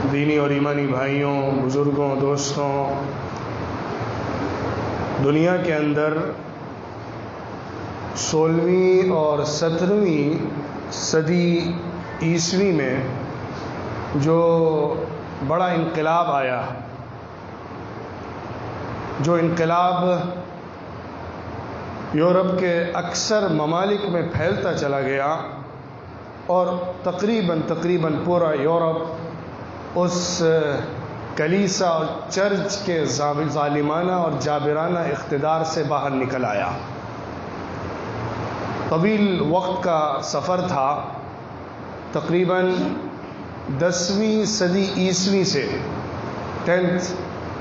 دینی اور ایمانی بھائیوں، بزرگوں، دوستوں، دنیا کے اندر 16ویں اور 17ویں صدی عیسوی میں جو بڑا انقلاب آیا، جو انقلاب یورپ کے اکثر ممالک میں پھیلتا چلا گیا اور تقریباً پورا یورپ اس کلیسا اور چرچ کے ظالمانہ اور جابرانہ اقتدار سے باہر نکل آیا۔ طویل وقت کا سفر تھا، تقریباً 10ویں صدی عیسوی سے 10th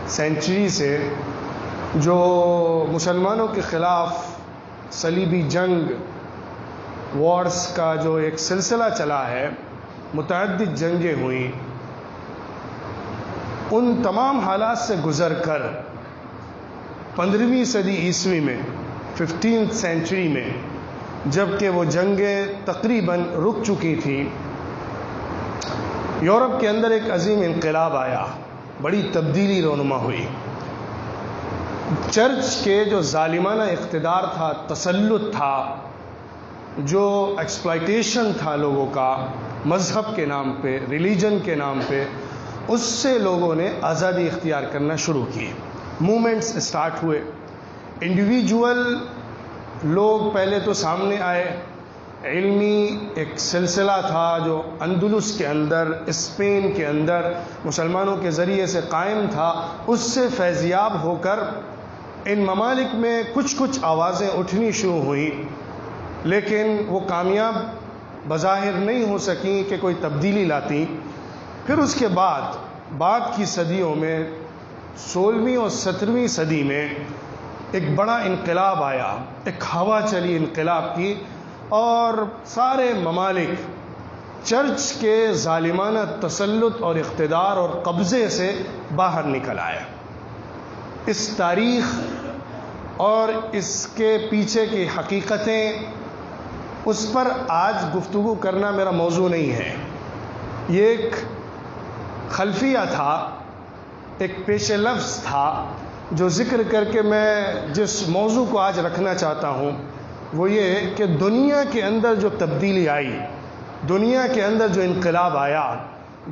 سینچری سے جو مسلمانوں کے خلاف صلیبی جنگ وارز کا جو ایک سلسلہ چلا ہے، متعدد جنگیں ہوئیں، ان تمام حالات سے گزر کر 15ویں صدی عیسوی میں 15th سینچری میں جب کہ وہ جنگیں تقریباً رک چکی تھیں، یورپ کے اندر ایک عظیم انقلاب آیا، بڑی تبدیلی رونما ہوئی۔ چرچ کے جو ظالمانہ اقتدار تھا، تسلط تھا، جو ایکسپلائٹیشن تھا لوگوں کا مذہب کے نام پہ، ریلیجن کے نام پہ، اس سے لوگوں نے آزادی اختیار کرنا شروع کی۔ موومنٹس اسٹارٹ ہوئے، انڈیویجول لوگ پہلے تو سامنے آئے۔ علمی ایک سلسلہ تھا جو اندلس کے اندر، اسپین کے اندر مسلمانوں کے ذریعے سے قائم تھا، اس سے فیضیاب ہو کر ان ممالک میں کچھ آوازیں اٹھنی شروع ہوئیں، لیکن وہ کامیاب بظاہر نہیں ہو سکیں کہ کوئی تبدیلی لاتی۔ پھر اس کے بعد کی صدیوں میں 16ویں اور 17ویں صدی میں ایک بڑا انقلاب آیا، ایک ہوا چلی انقلاب کی، اور سارے ممالک چرچ کے ظالمانہ تسلط اور اقتدار اور قبضے سے باہر نکل آئے۔ اس تاریخ اور اس کے پیچھے کی حقیقتیں، اس پر آج گفتگو کرنا میرا موضوع نہیں ہے۔ یہ ایک خلفیہ تھا، ایک پیش لفظ تھا جو ذکر کر کے میں جس موضوع کو آج رکھنا چاہتا ہوں وہ یہ کہ دنیا کے اندر جو تبدیلی آئی، دنیا کے اندر جو انقلاب آیا،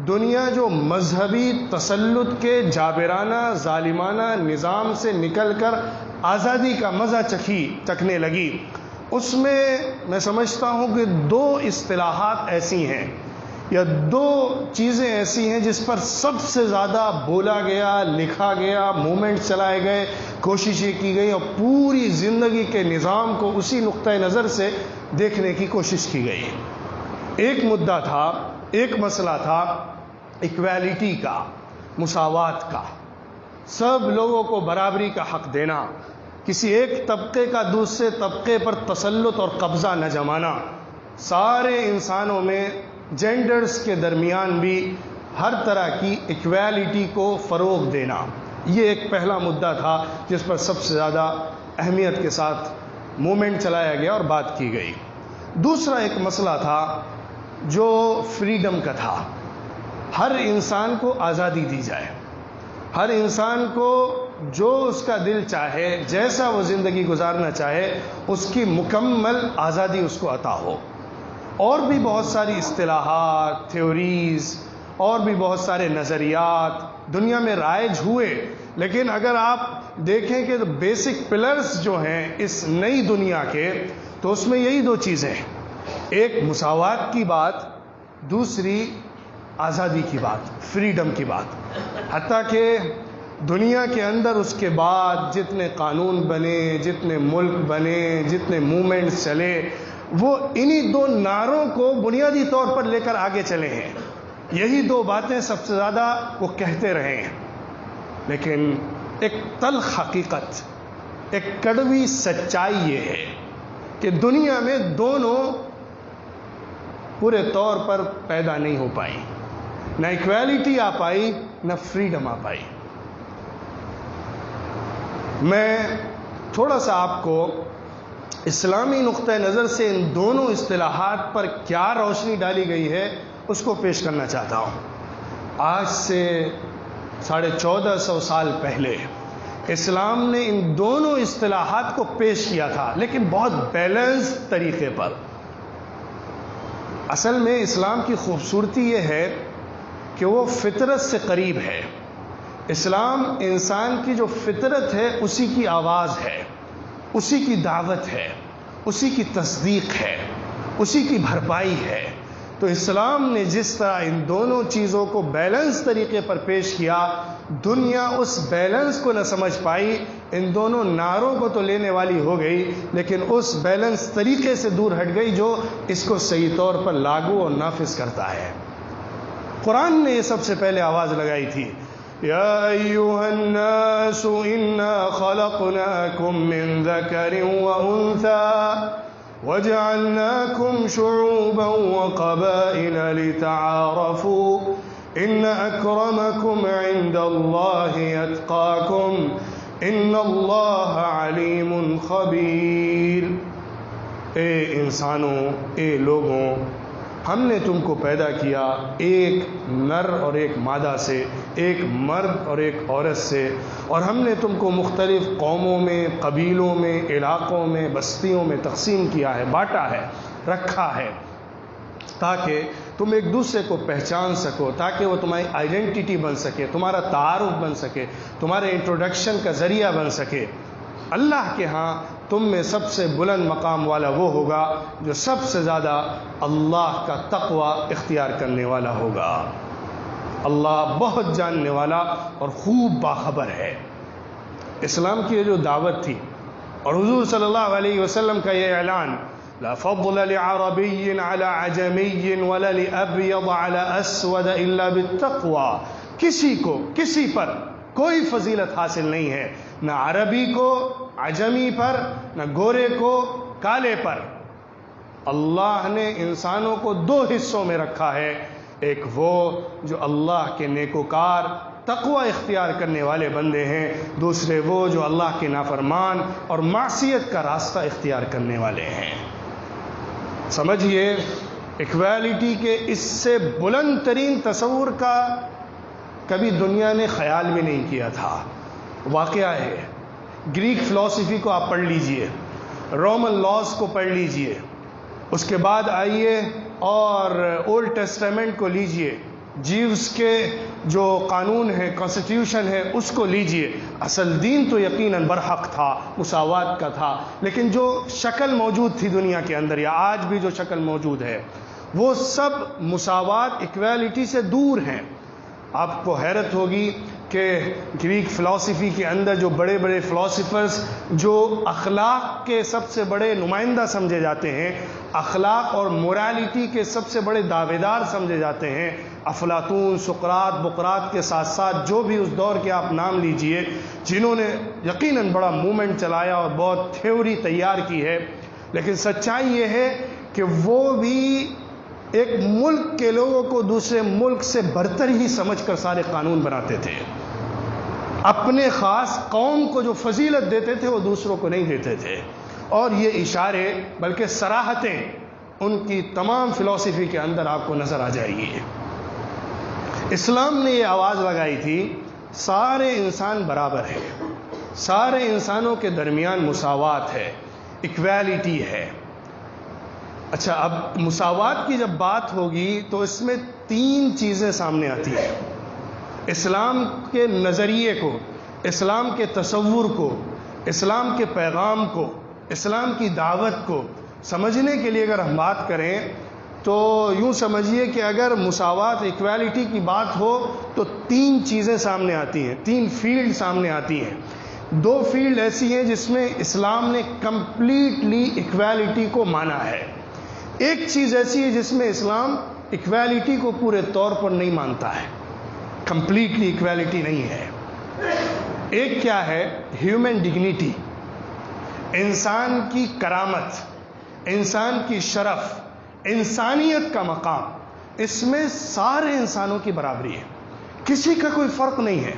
دنیا جو مذہبی تسلط کے جابرانہ ظالمانہ نظام سے نکل کر آزادی کا مزہ چکھنے لگی، اس میں سمجھتا ہوں کہ 2 اصطلاحات ایسی ہیں یا 2 چیزیں ایسی ہیں جس پر سب سے زیادہ بولا گیا، لکھا گیا، موومنٹ چلائے گئے، کوششیں کی گئی اور پوری زندگی کے نظام کو اسی نقطۂ نظر سے دیکھنے کی کوشش کی گئی۔ ایک مدعا تھا، ایک مسئلہ تھا ایکویلٹی کا، مساوات کا، سب لوگوں کو برابری کا حق دینا، کسی ایک طبقے کا دوسرے طبقے پر تسلط اور قبضہ نہ جمانا، سارے انسانوں میں جینڈرز کے درمیان بھی ہر طرح کی ایکویلٹی کو فروغ دینا، یہ ایک پہلا مدعا تھا جس پر سب سے زیادہ اہمیت کے ساتھ موومنٹ چلایا گیا اور بات کی گئی۔ دوسرا ایک مسئلہ تھا جو فریڈم کا تھا، ہر انسان کو آزادی دی جائے، ہر انسان کو جو اس کا دل چاہے، جیسا وہ زندگی گزارنا چاہے، اس کی مکمل آزادی اس کو عطا ہو۔ اور بھی بہت ساری اصطلاحات، تھیوریز اور بھی بہت سارے نظریات دنیا میں رائج ہوئے، لیکن اگر آپ دیکھیں کہ بیسک پلرز جو ہیں اس نئی دنیا کے، تو اس میں یہی 2 چیزیں ہیں، ایک مساوات کی بات، دوسری آزادی کی بات، فریڈم کی بات۔ حتیٰ کہ دنیا کے اندر اس کے بعد جتنے قانون بنے، جتنے ملک بنے، جتنے موومنٹس چلے، وہ انہی 2 نعروں کو بنیادی طور پر لے کر آگے چلے ہیں، یہی 2 باتیں سب سے زیادہ وہ کہتے رہے ہیں۔ لیکن ایک تلخ حقیقت، ایک کڑوی سچائی یہ ہے کہ دنیا میں دونوں پورے طور پر پیدا نہیں ہو پائی، نہ ایکویلٹی آ پائی، نہ فریڈم آ پائی۔ میں تھوڑا سا آپ کو اسلامی نقطۂ نظر سے ان دونوں اصطلاحات پر کیا روشنی ڈالی گئی ہے اس کو پیش کرنا چاہتا ہوں۔ آج سے 1450 سال پہلے اسلام نے ان دونوں اصطلاحات کو پیش کیا تھا، لیکن بہت بیلنس طریقے پر۔ اصل میں اسلام کی خوبصورتی یہ ہے کہ وہ فطرت سے قریب ہے۔ اسلام انسان کی جو فطرت ہے اسی کی آواز ہے، اسی کی دعوت ہے، اسی کی تصدیق ہے، اسی کی بھرپائی ہے۔ تو اسلام نے جس طرح ان دونوں چیزوں کو بیلنس طریقے پر پیش کیا، دنیا اس بیلنس کو نہ سمجھ پائی، ان دونوں نعروں کو تو لینے والی ہو گئی لیکن اس بیلنس طریقے سے دور ہٹ گئی جو اس کو صحیح طور پر لاگو اور نافذ کرتا ہے۔ قرآن نے یہ سب سے پہلے آواز لگائی تھی، یا ایھا الناس انا خلقناکم من ذکر وانثی وجعلناكم شعوبا وقبائل لتعارفوا ان اکرمکم عند اللہ اتقاکم ان اللہ علیم خبیر۔ اے انسانوں، اے لوگوں، ہم نے تم کو پیدا کیا ایک نر اور ایک مادہ سے، ایک مرد اور ایک عورت سے، اور ہم نے تم کو مختلف قوموں میں، قبیلوں میں، علاقوں میں، بستیوں میں تقسیم کیا ہے، بانٹا ہے، رکھا ہے، تاکہ تم ایک دوسرے کو پہچان سکو، تاکہ وہ تمہاری آئیڈینٹی بن سکے، تمہارا تعارف بن سکے، تمہارے انٹروڈکشن کا ذریعہ بن سکے۔ اللہ کے ہاں تم میں سب سے بلند مقام والا وہ ہوگا جو سب سے زیادہ اللہ کا تقوی اختیار کرنے والا ہوگا۔ اللہ بہت جاننے والا اور خوب باخبر ہے۔ اسلام کی یہ جو دعوت تھی اور حضور صلی اللہ علیہ وسلم کا یہ اعلان، لا فضل لعربی علی عجمی ولا لابیض علی اسود الا بالتقوی، کسی کو کسی پر کوئی فضیلت حاصل نہیں ہے، نہ عربی کو عجمی پر، نہ گورے کو کالے پر۔ اللہ نے انسانوں کو دو حصوں میں رکھا ہے، ایک وہ جو اللہ کے نیکوکار تقوی اختیار کرنے والے بندے ہیں، دوسرے وہ جو اللہ کے نافرمان اور معصیت کا راستہ اختیار کرنے والے ہیں۔ سمجھیے، ایکویلٹی کے اس سے بلند ترین تصور کا کبھی دنیا نے خیال بھی نہیں کیا تھا۔ واقعہ ہے، گریک فلسفی کو آپ پڑھ لیجئے، رومن لاز کو پڑھ لیجئے، اس کے بعد آئیے اور اولڈ ٹیسٹامنٹ کو لیجئے، جیوز کے جو قانون ہے، کانسٹیٹیوشن ہے، اس کو لیجئے۔ اصل دین تو یقیناً برحق تھا، مساوات کا تھا، لیکن جو شکل موجود تھی دنیا کے اندر یا آج بھی جو شکل موجود ہے وہ سب مساوات، ایکویلٹی سے دور ہیں۔ آپ کو حیرت ہوگی کہ گریک فلسفی کے اندر جو بڑے بڑے فلاسفرز جو اخلاق کے سب سے بڑے نمائندہ سمجھے جاتے ہیں، اخلاق اور مورالیٹی کے سب سے بڑے دعوے دار سمجھے جاتے ہیں، افلاطون، سقراط، بقراط کے ساتھ ساتھ جو بھی اس دور کے آپ نام لیجئے جنہوں نے یقیناً بڑا موومنٹ چلایا اور بہت تھیوری تیار کی ہے، لیکن سچائی یہ ہے کہ وہ بھی ایک ملک کے لوگوں کو دوسرے ملک سے برتر ہی سمجھ کر سارے قانون بناتے تھے۔ اپنے خاص قوم کو جو فضیلت دیتے تھے وہ دوسروں کو نہیں دیتے تھے، اور یہ اشارے بلکہ صراحتیں ان کی تمام فلسفی کے اندر آپ کو نظر آ جائے گی۔ اسلام نے یہ آواز لگائی تھی، سارے انسان برابر ہیں، سارے انسانوں کے درمیان مساوات ہے، ایکویلٹی ہے۔ اچھا، اب مساوات کی جب بات ہوگی تو اس میں تین چیزیں سامنے آتی ہیں۔ اسلام کے نظریے کو، اسلام کے تصور کو، اسلام کے پیغام کو، اسلام کی دعوت کو سمجھنے کے لیے اگر ہم بات کریں تو یوں سمجھیے کہ اگر مساوات، ایکویلٹی کی بات ہو تو تین چیزیں سامنے آتی ہیں، تین فیلڈ سامنے آتی ہیں۔ دو فیلڈ ایسی ہیں جس میں اسلام نے کمپلیٹلی ایکویلٹی کو مانا ہے، ایک چیز ایسی ہے جس میں اسلام ایکویلٹی کو پورے طور پر نہیں مانتا ہے، کمپلیٹلی ایکویلٹی نہیں ہے۔ ایک کیا ہے؟ ہیومن ڈگنیٹی، انسان کی کرامت، انسان کی شرف، انسانیت کا مقام، اس میں سارے انسانوں کی برابری ہے، کسی کا کوئی فرق نہیں ہے۔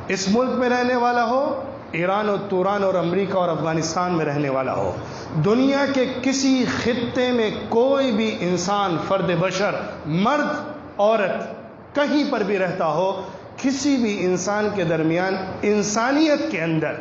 اس ملک میں رہنے والا ہو، ایران اور توران اور امریکہ اور افغانستان میں رہنے والا ہو، دنیا کے کسی خطے میں کوئی بھی انسان، فرد بشر، مرد عورت، کہیں پر بھی رہتا ہو، کسی بھی انسان کے درمیان انسانیت کے اندر،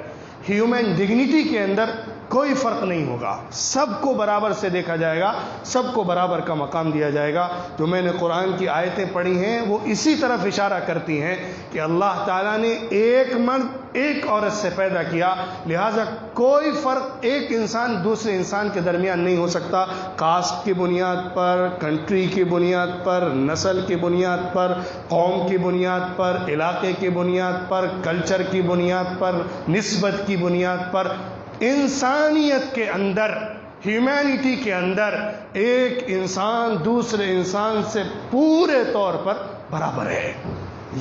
ہیومن ڈگنیٹی کے اندر کوئی فرق نہیں ہوگا، سب کو برابر سے دیکھا جائے گا، سب کو برابر کا مقام دیا جائے گا۔ جو میں نے قرآن کی آیتیں پڑھی ہیں وہ اسی طرف اشارہ کرتی ہیں کہ اللہ تعالیٰ نے ایک مرد ایک عورت سے پیدا کیا، لہٰذا کوئی فرق ایک انسان دوسرے انسان کے درمیان نہیں ہو سکتا، کاسٹ کی بنیاد پر، کنٹری کی بنیاد پر، نسل کی بنیاد پر، قوم کی بنیاد پر، علاقے کی بنیاد پر، کلچر کی بنیاد پر، نسبت کی بنیاد پر۔ انسانیت کے اندر، ہیومینٹی کے اندر ایک انسان دوسرے انسان سے پورے طور پر برابر ہے۔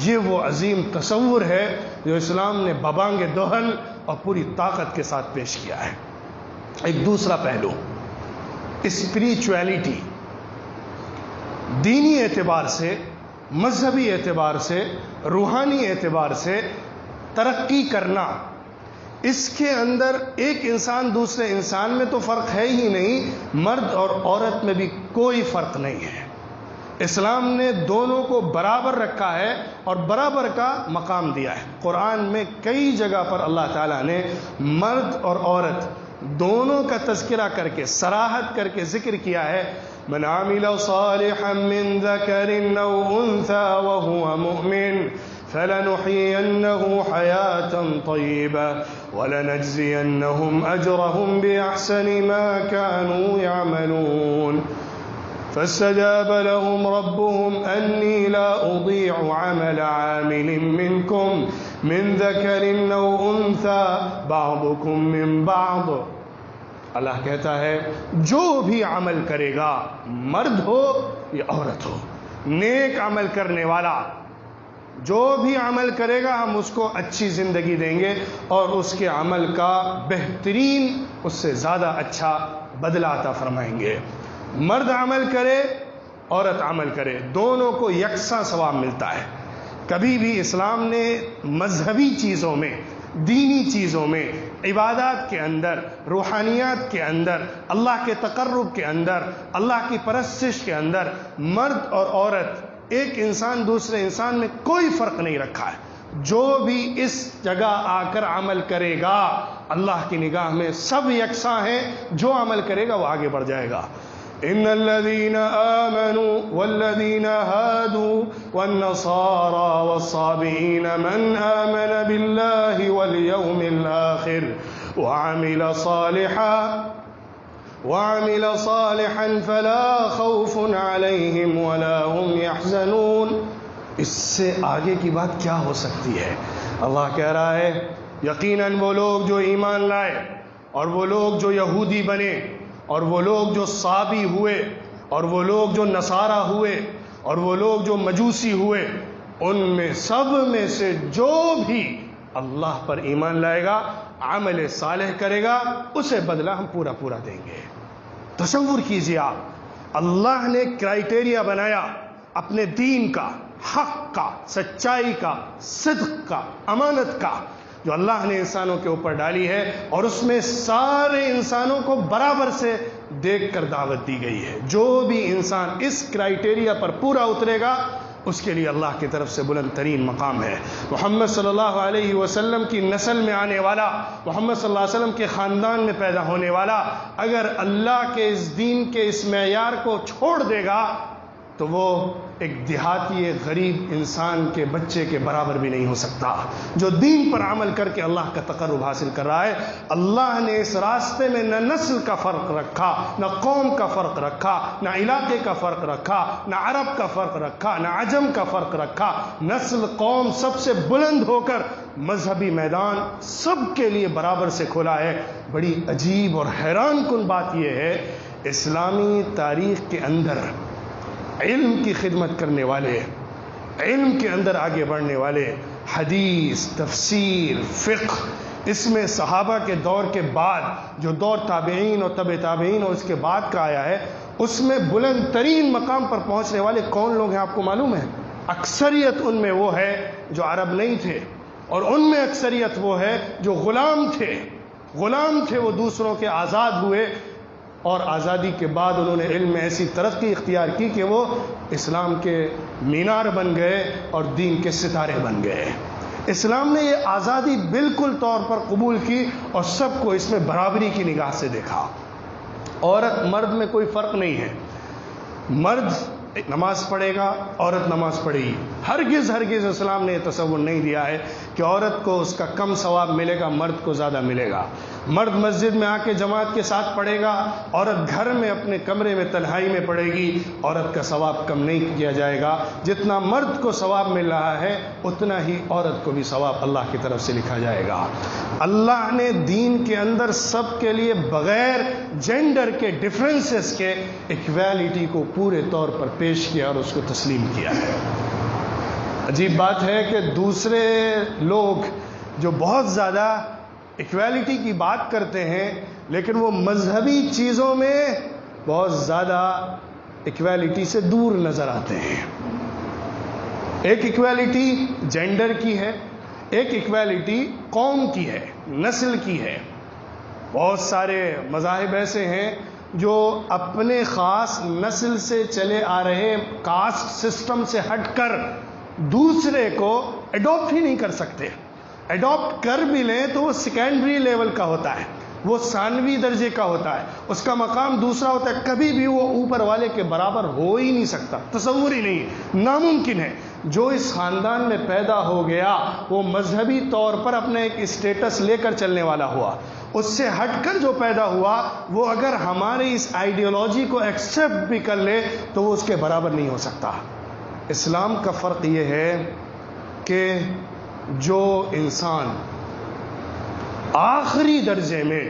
یہ وہ عظیم تصور ہے جو اسلام نے ببانگ دہل اور پوری طاقت کے ساتھ پیش کیا ہے۔ ایک دوسرا پہلو، اسپریچویلٹی، دینی اعتبار سے، مذہبی اعتبار سے، روحانی اعتبار سے ترقی کرنا، اس کے اندر ایک انسان دوسرے انسان میں تو فرق ہے ہی نہیں، مرد اور عورت میں بھی کوئی فرق نہیں ہے۔ اسلام نے دونوں کو برابر رکھا ہے اور برابر کا مقام دیا ہے۔ قرآن میں کئی جگہ پر اللہ تعالیٰ نے مرد اور عورت دونوں کا تذکرہ کر کے، صراحت کر کے ذکر کیا ہے۔ من عمل صالحا من ذکر او انثى وهو مؤمن فلنحيينه حياة طيبة ولنجزينهم أجرهم بأحسن ما كانوا يعملون فاستجاب لهم ربهم أني لا أضيع عمل عامل منكم من ذكر أو أنثى بعضكم من بعض۔ اللہ کہتا ہے جو بھی عمل کرے گا، مرد ہو یا عورت ہو، نیک عمل کرنے والا جو بھی عمل کرے گا ہم اس کو اچھی زندگی دیں گے اور اس کے عمل کا بہترین، اس سے زیادہ اچھا بدلہ عطا فرمائیں گے۔ مرد عمل کرے، عورت عمل کرے، دونوں کو یکساں ثواب ملتا ہے۔ کبھی بھی اسلام نے مذہبی چیزوں میں، دینی چیزوں میں، عبادات کے اندر، روحانیات کے اندر، اللہ کے تقرب کے اندر، اللہ کی پرستش کے اندر مرد اور عورت، ایک انسان دوسرے انسان میں کوئی فرق نہیں رکھا ہے۔ جو بھی اس جگہ آ کر عمل کرے گا اللہ کی نگاہ میں سب یکساں ہیں، جو عمل کرے گا وہ آگے بڑھ جائے گا۔ ان الذين آمنوا والذين هادوا والنصارى والصابئين من آمن بالله واليوم الآخر وعمل صالحا فلا خوف عليهم ولا هم يحزنون۔ اس سے آگے کی بات کیا ہو سکتی ہے؟ اللہ کہہ رہا ہے یقیناً وہ لوگ جو ایمان لائے اور وہ لوگ جو یہودی بنے اور وہ لوگ جو صابی ہوئے اور وہ لوگ جو نصارہ ہوئے اور وہ لوگ جو مجوسی ہوئے، ان میں سب میں سے جو بھی اللہ پر ایمان لائے گا، عمل صالح کرے گا، اسے بدلہ ہم پورا دیں گے۔ تصور کیجیے آپ، اللہ نے کرائیٹیریا بنایا اپنے دین کا، حق کا، سچائی کا، صدق کا، امانت کا، جو اللہ نے انسانوں کے اوپر ڈالی ہے، اور اس میں سارے انسانوں کو برابر سے دیکھ کر دعوت دی گئی ہے۔ جو بھی انسان اس کرائیٹیریا پر پورا اترے گا اس کے لیے اللہ کی طرف سے بلند ترین مقام ہے۔ محمد صلی اللہ علیہ وسلم کی نسل میں آنے والا، محمد صلی اللہ علیہ وسلم کے خاندان میں پیدا ہونے والا، اگر اللہ کے اس دین کے اس معیار کو چھوڑ دے گا تو وہ ایک دیہاتی، ایک غریب انسان کے بچے کے برابر بھی نہیں ہو سکتا، جو دین پر عمل کر کے اللہ کا تقرب حاصل کر رہا ہے۔ اللہ نے اس راستے میں نہ نسل کا فرق رکھا، نہ قوم کا فرق رکھا، نہ علاقے کا فرق رکھا، نہ عرب کا فرق رکھا، نہ عجم کا فرق رکھا۔ نسل، قوم سب سے بلند ہو کر مذہبی میدان سب کے لیے برابر سے کھولا ہے۔ بڑی عجیب اور حیران کن بات یہ ہے، اسلامی تاریخ کے اندر علم کی خدمت کرنے والے، علم کے اندر آگے بڑھنے والے، حدیث، تفسیر، فقہ، اس میں صحابہ کے دور کے بعد جو دور تابعین اور تبع تابعین اور اس کے بعد کا آیا ہے، اس میں بلند ترین مقام پر پہنچنے والے کون لوگ ہیں آپ کو معلوم ہے؟ اکثریت ان میں وہ ہے جو عرب نہیں تھے، اور ان میں اکثریت وہ ہے جو غلام تھے، وہ دوسروں کے آزاد ہوئے، اور آزادی کے بعد انہوں نے علم میں ایسی ترقی اختیار کی کہ وہ اسلام کے مینار بن گئے اور دین کے ستارے بن گئے۔ اسلام نے یہ آزادی بالکل طور پر قبول کی اور سب کو اس میں برابری کی نگاہ سے دیکھا۔ عورت مرد میں کوئی فرق نہیں ہے، مرد نماز پڑھے گا، عورت نماز پڑھے گی۔ ہرگز اسلام نے یہ تصور نہیں دیا ہے کہ عورت کو اس کا کم ثواب ملے گا، مرد کو زیادہ ملے گا۔ مرد مسجد میں آ کے جماعت کے ساتھ پڑھے گا، عورت گھر میں اپنے کمرے میں تنہائی میں پڑھے گی، عورت کا ثواب کم نہیں کیا جائے گا۔ جتنا مرد کو ثواب مل رہا ہے اتنا ہی عورت کو بھی ثواب اللہ کی طرف سے لکھا جائے گا۔ اللہ نے دین کے اندر سب کے لیے بغیر جینڈر کے ڈفرینسز کے ایکویلٹی کو پورے طور پر پیش کیا اور اس کو تسلیم کیا ہے۔ عجیب بات ہے کہ دوسرے لوگ جو بہت زیادہ ایکویلٹی کی بات کرتے ہیں لیکن وہ مذہبی چیزوں میں بہت زیادہ ایکویلٹی سے دور نظر آتے ہیں۔ ایک ایکویلٹی جینڈر کی ہے، ایک ایکویلٹی قوم کی ہے، نسل کی ہے۔ بہت سارے مذاہب ایسے ہیں جو اپنے خاص نسل سے چلے آ رہے کاسٹ سسٹم سے ہٹ کر دوسرے کو ایڈاپٹ ہی نہیں کر سکتے۔ ایڈاپٹ کر بھی لیں تو وہ سیکنڈری لیول کا ہوتا ہے، وہ ثانوی درجے کا ہوتا ہے، اس کا مقام دوسرا ہوتا ہے، کبھی بھی وہ اوپر والے کے برابر ہو ہی نہیں سکتا، تصور ہی نہیں، ناممکن ہے۔ جو اس خاندان میں پیدا ہو گیا وہ مذہبی طور پر اپنا ایک اسٹیٹس لے کر چلنے والا ہوا، اس سے ہٹ کر جو پیدا ہوا وہ اگر ہمارے اس آئیڈیالوجی کو ایکسیپٹ بھی کر لے تو وہ اس کے برابر نہیں ہو سکتا۔ اسلام کا فرق یہ ہے کہ جو انسان آخری درجے میں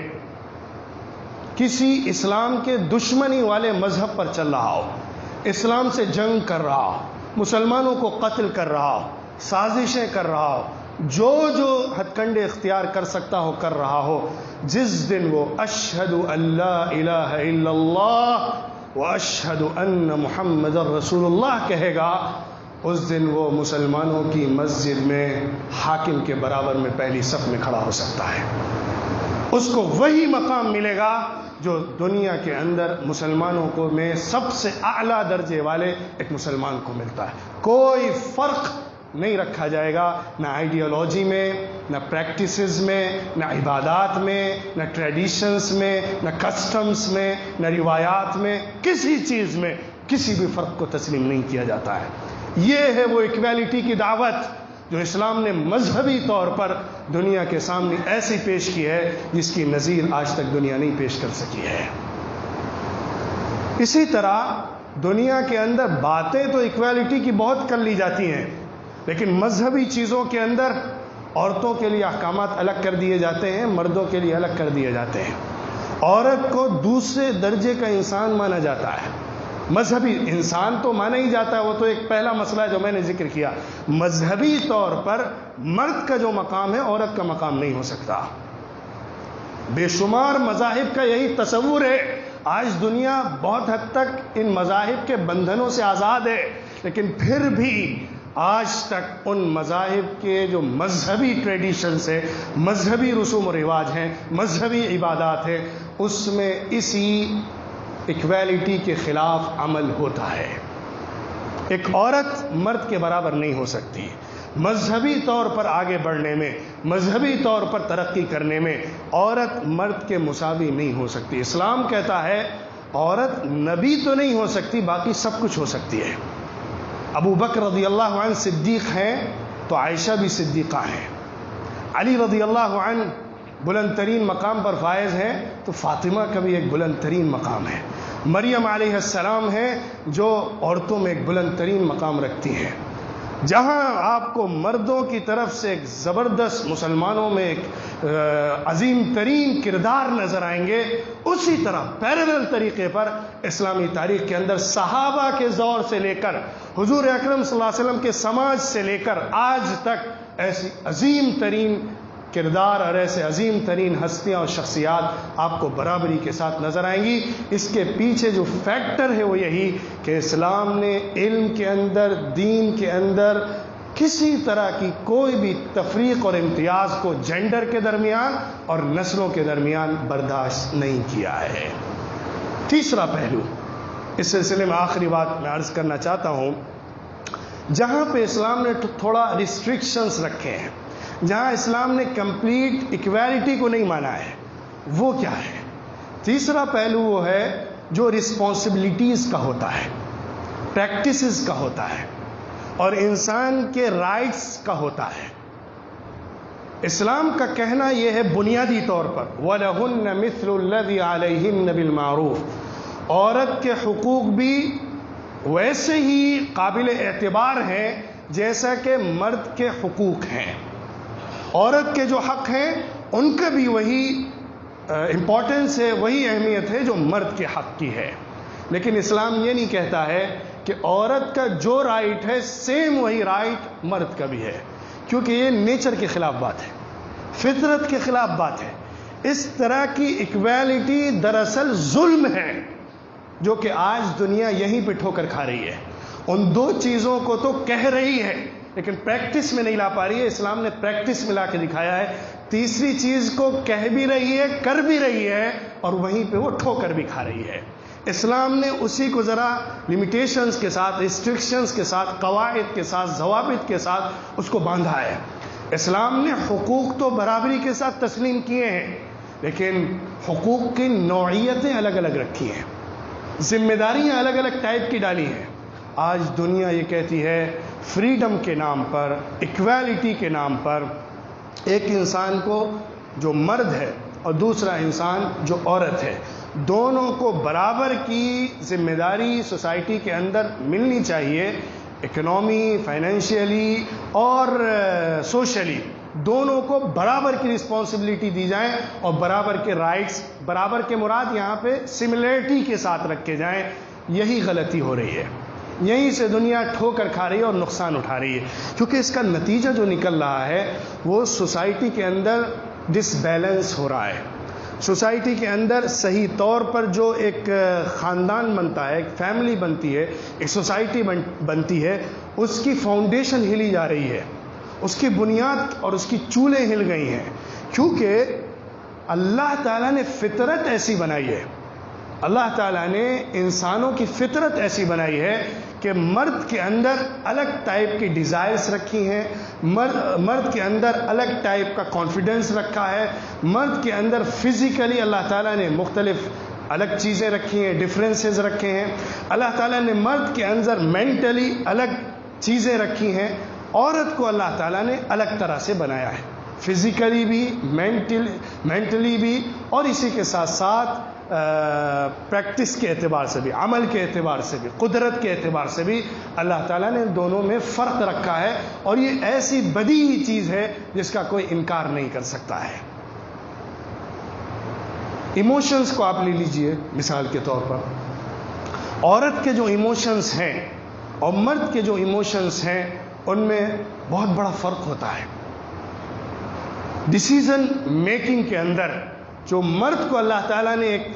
کسی اسلام کے دشمنی والے مذہب پر چل رہا ہو، اسلام سے جنگ کر رہا ہو، مسلمانوں کو قتل کر رہا ہو، سازشیں کر رہا ہو، جو ہتھ کنڈے اختیار کر سکتا ہو کر رہا ہو، جس دن وہ اشہد ان لا الہ الا اللہ واشہد ان محمد رسول اللہ کہے گا، اس دن وہ مسلمانوں کی مسجد میں حاکم کے برابر میں پہلی صف میں کھڑا ہو سکتا ہے۔ اس کو وہی مقام ملے گا جو دنیا کے اندر مسلمانوں کو میں سب سے اعلیٰ درجے والے ایک مسلمان کو ملتا ہے۔ کوئی فرق نہیں رکھا جائے گا، نہ آئیڈیالوجی میں، نہ پریکٹسز میں، نہ عبادات میں، نہ ٹریڈیشنز میں، نہ کسٹمز میں، نہ روایات میں، کسی چیز میں کسی بھی فرق کو تسلیم نہیں کیا جاتا ہے۔ یہ ہے وہ ایکویلٹی کی دعوت جو اسلام نے مذہبی طور پر دنیا کے سامنے ایسی پیش کی ہے جس کی نظیر آج تک دنیا نہیں پیش کر سکی ہے۔ اسی طرح دنیا کے اندر باتیں تو ایکویلٹی کی بہت کر لی جاتی ہیں، لیکن مذہبی چیزوں کے اندر عورتوں کے لیے احکامات الگ کر دیے جاتے ہیں، مردوں کے لیے الگ کر دیے جاتے ہیں۔ عورت کو دوسرے درجے کا انسان مانا جاتا ہے، مذہبی انسان تو مانا ہی جاتا ہے، وہ تو ایک پہلا مسئلہ ہے جو میں نے ذکر کیا۔ مذہبی طور پر مرد کا جو مقام ہے عورت کا مقام نہیں ہو سکتا۔ بے شمار مذاہب کا یہی تصور ہے۔ آج دنیا بہت حد تک ان مذاہب کے بندھنوں سے آزاد ہے، لیکن پھر بھی آج تک ان مذاہب کے جو مذہبی ٹریڈیشنز ہیں، مذہبی رسوم و رواج ہیں، مذہبی عبادات ہیں، اس میں اسی ایکویلٹی کے خلاف عمل ہوتا ہے۔ ایک عورت مرد کے برابر نہیں ہو سکتی۔ مذہبی طور پر آگے بڑھنے میں، مذہبی طور پر ترقی کرنے میں عورت مرد کے مساوی نہیں ہو سکتی۔ اسلام کہتا ہے عورت نبی تو نہیں ہو سکتی، باقی سب کچھ ہو سکتی ہے۔ ابو بکر رضی اللہ عنہ صدیق ہیں تو عائشہ بھی صدیقہ ہیں، علی رضی اللہ عنہ بلند ترین مقام پر فائز ہیں تو فاطمہ کا بھی ایک بلند ترین مقام ہے، مریم علیہ السلام ہیں جو عورتوں میں ایک بلند ترین مقام رکھتی ہیں۔ جہاں آپ کو مردوں کی طرف سے ایک زبردست مسلمانوں میں ایک عظیم ترین کردار نظر آئیں گے، اسی طرح پیرلل طریقے پر اسلامی تاریخ کے اندر صحابہ کے دور سے لے کر حضور اکرم صلی اللہ علیہ وسلم کے سماج سے لے کر آج تک ایسی عظیم ترین کردار اور ایسے عظیم ترین ہستیاں اور شخصیات آپ کو برابری کے ساتھ نظر آئیں گی۔ اس کے پیچھے جو فیکٹر ہے وہ یہی کہ اسلام نے علم کے اندر، دین کے اندر کسی طرح کی کوئی بھی تفریق اور امتیاز کو جینڈر کے درمیان اور نسلوں کے درمیان برداشت نہیں کیا ہے۔ تیسرا پہلو اس سلسلے میں آخری بات میں عرض کرنا چاہتا ہوں، جہاں پہ اسلام نے تھوڑا ریسٹرکشنز رکھے ہیں، جہاں اسلام نے کمپلیٹ ایکویلٹی کو نہیں مانا ہے، وہ کیا ہے؟ تیسرا پہلو وہ ہے جو رسپانسبلٹیز کا ہوتا ہے، پریکٹسز کا ہوتا ہے، اور انسان کے رائٹس کا ہوتا ہے۔ اسلام کا کہنا یہ ہے بنیادی طور پر وَلَهُنَّ مِثْلُ الَّذِي عَلَيْهِنَّ بِالْمَعْرُوفِ، عورت کے حقوق بھی ویسے ہی قابل اعتبار ہیں جیسا کہ مرد کے حقوق ہیں۔ عورت کے جو حق ہیں ان کا بھی وہی امپورٹنس ہے، وہی اہمیت ہے جو مرد کے حق کی ہے۔ لیکن اسلام یہ نہیں کہتا ہے کہ عورت کا جو رائٹ ہے سیم وہی رائٹ مرد کا بھی ہے، کیونکہ یہ نیچر کے خلاف بات ہے، فطرت کے خلاف بات ہے۔ اس طرح کی ایکویلٹی دراصل ظلم ہے جو کہ آج دنیا یہیں پہ ٹھوکر کھا رہی ہے۔ ان دو چیزوں کو تو کہہ رہی ہے لیکن پریکٹس میں نہیں لا پا رہی ہے۔ اسلام نے پریکٹس میں لا کے دکھایا ہے۔ تیسری چیز کو کہہ بھی رہی ہے، کر بھی رہی ہے، اور وہیں پہ وہ ٹھوکر بھی کھا رہی ہے۔ اسلام نے اسی کو ذرا لمیٹیشنز کے ساتھ، ریسٹرکشنز کے ساتھ، قواعد کے ساتھ، ضوابط کے ساتھ اس کو باندھا ہے۔ اسلام نے حقوق تو برابری کے ساتھ تسلیم کیے ہیں، لیکن حقوق کی نوعیتیں الگ الگ رکھی ہیں، ذمہ داریاں الگ الگ ٹائپ کی ڈالی ہیں۔ آج دنیا یہ کہتی ہے فریڈم کے نام پر، ایکویلٹی کے نام پر، ایک انسان کو جو مرد ہے اور دوسرا انسان جو عورت ہے، دونوں کو برابر کی ذمہ داری سوسائٹی کے اندر ملنی چاہیے، اکنامی، فائنینشیلی اور سوشلی، دونوں کو برابر کی رسپانسبلٹی دی جائیں اور برابر کے رائٹس، برابر کے مراد یہاں پہ سملیرٹی کے ساتھ رکھے جائیں۔ یہی غلطی ہو رہی ہے، یہیں سے دنیا ٹھوکر کھا رہی ہے اور نقصان اٹھا رہی ہے، کیونکہ اس کا نتیجہ جو نکل رہا ہے وہ سوسائٹی کے اندر ڈس بیلنس ہو رہا ہے۔ سوسائٹی کے اندر صحیح طور پر جو ایک خاندان بنتا ہے، ایک فیملی بنتی ہے، ایک سوسائٹی بنتی ہے، اس کی فاؤنڈیشن ہلی جا رہی ہے، اس کی بنیاد اور اس کی چولیں ہل گئی ہیں، کیونکہ اللہ تعالیٰ نے فطرت ایسی بنائی ہے، اللہ تعالیٰ نے انسانوں کی فطرت ایسی بنائی ہے کہ مرد کے اندر الگ ٹائپ کی ڈیزائرز رکھی ہیں، مرد کے اندر الگ ٹائپ کا کانفیڈنس رکھا ہے، مرد کے اندر فزیکلی اللہ تعالیٰ نے مختلف الگ چیزیں رکھی ہیں، ڈفرینسز رکھے ہیں، اللہ تعالیٰ نے مرد کے اندر مینٹلی الگ چیزیں رکھی ہیں، عورت کو اللہ تعالیٰ نے الگ طرح سے بنایا ہے، فزیکلی بھی، مینٹلی بھی، اور اسی کے ساتھ ساتھ پریکٹس کے اعتبار سے بھی، عمل کے اعتبار سے بھی، قدرت کے اعتبار سے بھی اللہ تعالیٰ نے دونوں میں فرق رکھا ہے، اور یہ ایسی بدیہی چیز ہے جس کا کوئی انکار نہیں کر سکتا ہے۔ ایموشنز کو آپ لے لیجئے مثال کے طور پر، عورت کے جو ایموشنز ہیں اور مرد کے جو ایموشنز ہیں ان میں بہت بڑا فرق ہوتا ہے۔ ڈیسیژن میکنگ کے اندر جو مرد کو اللہ تعالیٰ نے ایک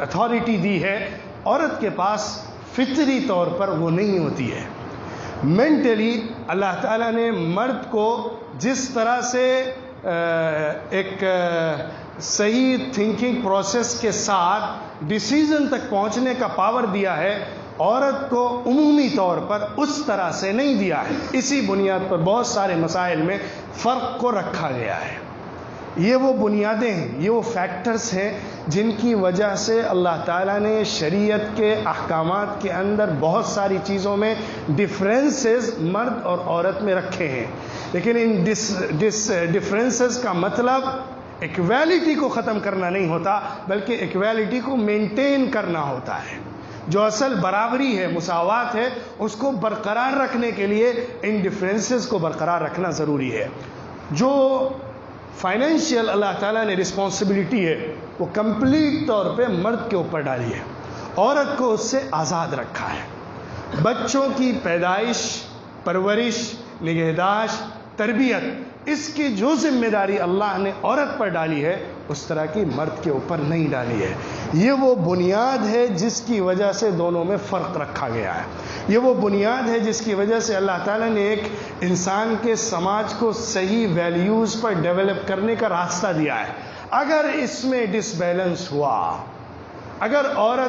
اتھارٹی دی ہے، عورت کے پاس فطری طور پر وہ نہیں ہوتی ہے۔ مینٹلی اللہ تعالیٰ نے مرد کو جس طرح سے ایک صحیح تھنکنگ پروسیس کے ساتھ ڈیسیژن تک پہنچنے کا پاور دیا ہے، عورت کو عمومی طور پر اس طرح سے نہیں دیا ہے۔ اسی بنیاد پر بہت سارے مسائل میں فرق کو رکھا گیا ہے۔ یہ وہ بنیادیں ہیں، یہ وہ فیکٹرز ہیں جن کی وجہ سے اللہ تعالیٰ نے شریعت کے احکامات کے اندر بہت ساری چیزوں میں ڈفرینسز مرد اور عورت میں رکھے ہیں، لیکن ان ڈفرینسز کا مطلب ایکویلٹی کو ختم کرنا نہیں ہوتا، بلکہ ایکویلٹی کو مینٹین کرنا ہوتا ہے۔ جو اصل برابری ہے، مساوات ہے، اس کو برقرار رکھنے کے لیے ان ڈفرینسز کو برقرار رکھنا ضروری ہے۔ جو فائنینشیل اللہ تعالیٰ نے رسپانسبلٹی ہے وہ کمپلیٹ طور پہ مرد کے اوپر ڈالی ہے، عورت کو اس سے آزاد رکھا ہے۔ بچوں کی پیدائش، پرورش، نگہداشت، تربیت، اس کی جو ذمہ داری اللہ نے عورت پر ڈالی ہے اس طرح کی مرد کے اوپر نہیں ڈالی ہے۔ یہ وہ بنیاد ہے جس کی وجہ سے دونوں میں فرق رکھا گیا ہے۔ یہ وہ بنیاد ہے جس کی وجہ سے اللہ تعالیٰ نے ایک انسان کے سماج کو صحیح ویلیوز پر ڈیولپ کرنے کا راستہ دیا ہے۔ اگر اس میں ڈس بیلنس ہوا، اگر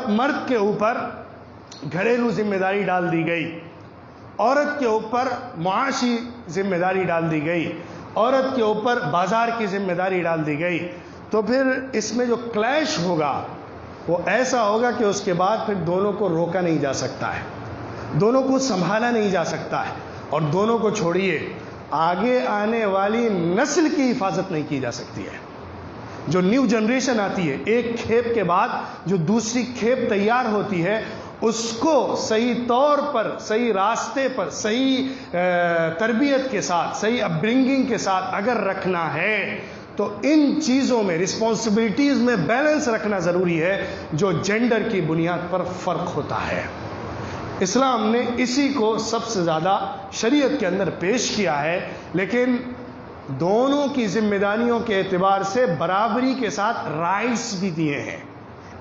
مرد کے اوپر گھریلو ذمہ داری ڈال دی گئی، عورت کے اوپر معاشی ذمہ داری ڈال دی گئی، عورت کے اوپر بازار کی ذمہ داری ڈال دی گئی، تو پھر اس میں جو کلیش ہوگا وہ ایسا ہوگا کہ اس کے بعد پھر دونوں کو روکا نہیں جا سکتا ہے، دونوں کو سنبھالا نہیں جا سکتا ہے، اور دونوں کو چھوڑیے آگے آنے والی نسل کی حفاظت نہیں کی جا سکتی ہے۔ جو نیو جنریشن آتی ہے، ایک کھیپ کے بعد جو دوسری کھیپ تیار ہوتی ہے، اس کو صحیح طور پر، صحیح راستے پر، صحیح تربیت کے ساتھ، صحیح اپ برنگنگ کے ساتھ اگر رکھنا ہے تو ان چیزوں میں، رسپانسبلٹیز میں بیلنس رکھنا ضروری ہے جو جینڈر کی بنیاد پر فرق ہوتا ہے۔ اسلام نے اسی کو سب سے زیادہ شریعت کے اندر پیش کیا ہے، لیکن دونوں کی ذمہ داریوں کے اعتبار سے برابری کے ساتھ رائٹس بھی دیے ہیں۔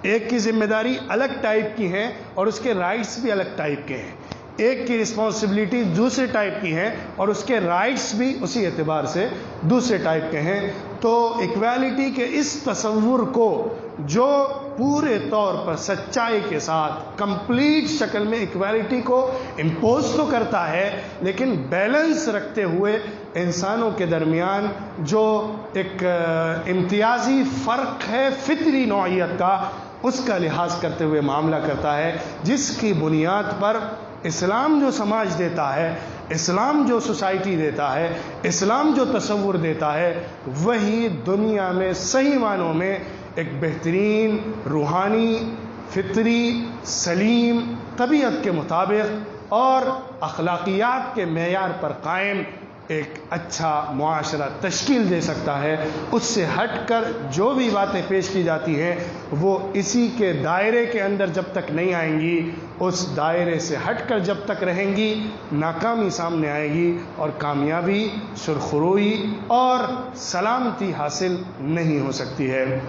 ایک کی ذمہ داری الگ ٹائپ کی ہے اور اس کے رائٹس بھی الگ ٹائپ کے ہیں، ایک کی رسپانسبلٹی دوسرے ٹائپ کی ہے اور اس کے رائٹس بھی اسی اعتبار سے دوسرے ٹائپ کے ہیں۔ تو ایکویلٹی کے اس تصور کو جو پورے طور پر سچائی کے ساتھ کمپلیٹ شکل میں ایکویلٹی کو امپوز تو کرتا ہے، لیکن بیلنس رکھتے ہوئے انسانوں کے درمیان جو ایک امتیازی فرق ہے فطری نوعیت کا، اس کا لحاظ کرتے ہوئے معاملہ کرتا ہے، جس کی بنیاد پر اسلام جو سماج دیتا ہے، اسلام جو سوسائٹی دیتا ہے، اسلام جو تصور دیتا ہے، وہی دنیا میں صحیح معنوں میں ایک بہترین روحانی، فطری، سلیم، طبیعت کے مطابق اور اخلاقیات کے معیار پر قائم ایک اچھا معاشرہ تشکیل دے سکتا ہے۔ اس سے ہٹ کر جو بھی باتیں پیش کی جاتی ہیں وہ اسی کے دائرے کے اندر جب تک نہیں آئیں گی، اس دائرے سے ہٹ کر جب تک رہیں گی، ناکامی سامنے آئے گی اور کامیابی، سرخروئی اور سلامتی حاصل نہیں ہو سکتی ہے۔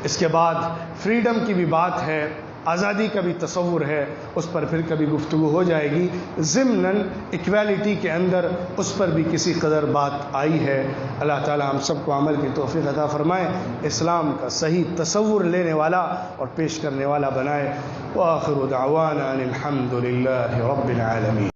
اس کے بعد فریڈم کی بھی بات ہے، آزادی کا بھی تصور ہے، اس پر پھر کبھی گفتگو ہو جائے گی۔ ضمناً ایکویلٹی کے اندر اس پر بھی کسی قدر بات آئی ہے۔ اللہ تعالی ہم سب کو عمل کی توفیق عطا فرمائے، اسلام کا صحیح تصور لینے والا اور پیش کرنے والا بنائے۔ وآخر دعوانا ان الحمد للہ رب العالمین۔